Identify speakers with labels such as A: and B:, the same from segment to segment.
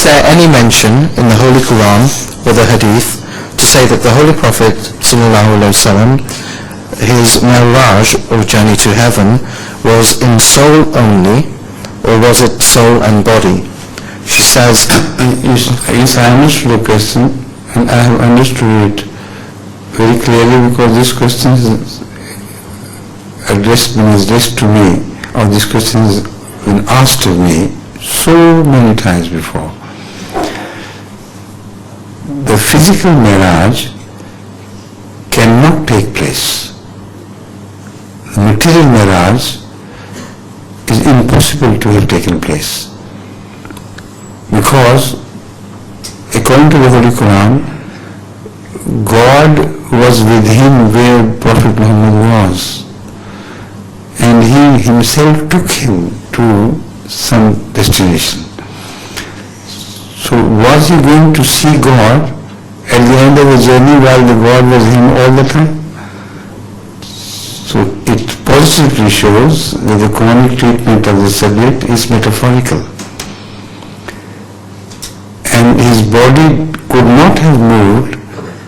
A: there any mention in the Holy Quran or the Hadith to say that the Holy Prophet ﷺ, his Mi'raj or journey to heaven was in soul only, or was it soul and body? She says,
B: yes, I understood the question, and I have understood it very clearly, because this question is addressed to me, or this question has been asked of me so many times before. The physical Mi'raj cannot take place. The material Mi'raj is impossible to have taken place, because according to the Holy Quran, God was with him where Prophet Muhammad was, and he himself took him to some destination. So was he going to see God at the end of the journey while the God was him all the time? So it positively shows that the Quranic treatment of the subject is metaphorical. And his body could not have moved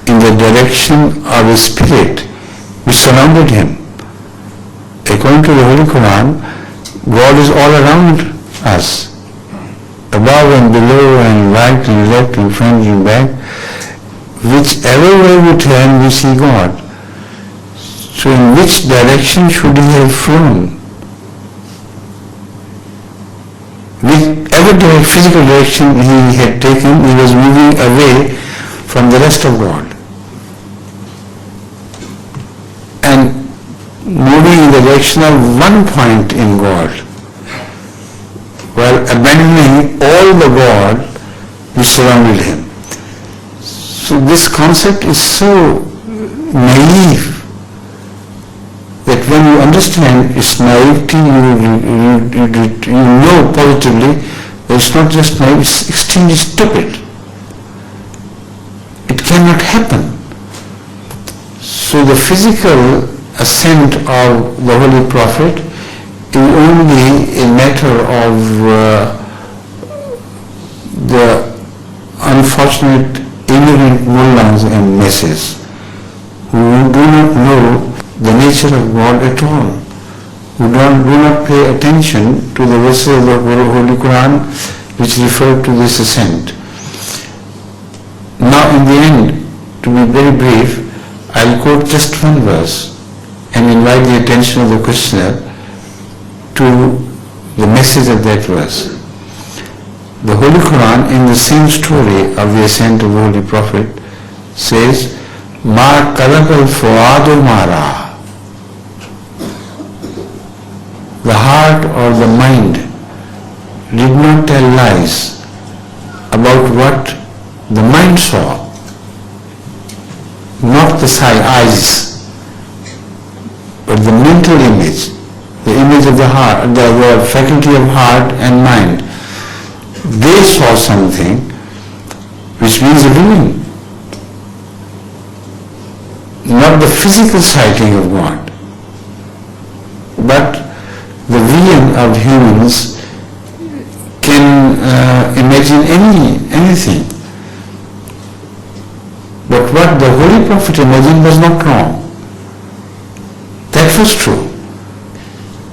B: in the direction of a spirit which surrounded him. According to the Holy Quran, God is all around us, above and below and right and left and front and back. Whichever way we turn, we see God. So in which direction should he have flown? Whichever physical direction he had taken, he was moving away from the rest of God, and moving in the direction of one point in God, while abandoning all the God which surrounded him. So this concept is so naive that when you understand its naivety, you know positively that it's not just naive, it's extremely stupid. It cannot happen. So the physical ascent of the Holy Prophet is only a matter of the unfortunate ignorant mullahs and masses who do not know the nature of God at all, who do not pay attention to the verses of the Holy Quran which refer to this ascent. Now in the end, to be very brief, I'll quote just one verse and invite the attention of the questioner to the message of that verse. The Holy Quran, in the same story of the ascent of the Holy Prophet, says, "Ma kadhaba al-fuadu ma ra'a." The heart or the mind did not tell lies about what the mind saw, not the eyes, but the mental image, the image of the heart, the faculty of heart and mind. They saw something which means a vision, not the physical sighting of God, but the vision of humans can imagine anything. But what the Holy Prophet imagined was not wrong. That was true,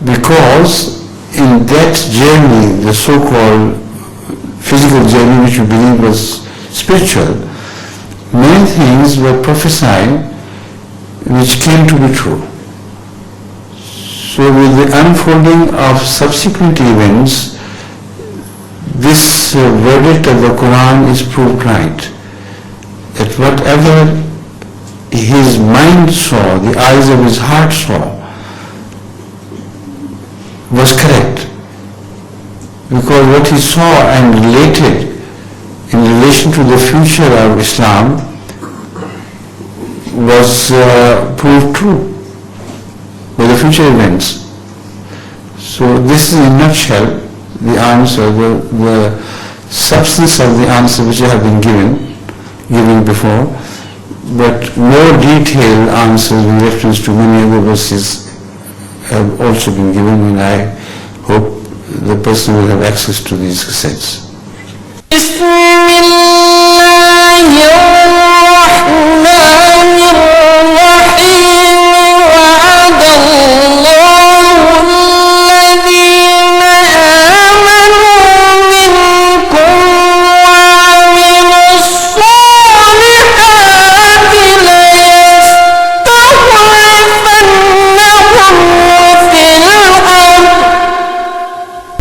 B: because in that journey, the so-called physical journey which we believe was spiritual, many things were prophesied which came to be true. So with the unfolding of subsequent events, this verdict of the Quran is proved right, that whatever his mind saw, the eyes of his heart saw, was correct. Because what he saw and related in relation to the future of Islam was proved true by the future events. So this is in a nutshell the answer, the substance of the answer which I have been giving before, but more detailed answers with reference to many other verses have also been given, and I hope the person will have access to these cassettes.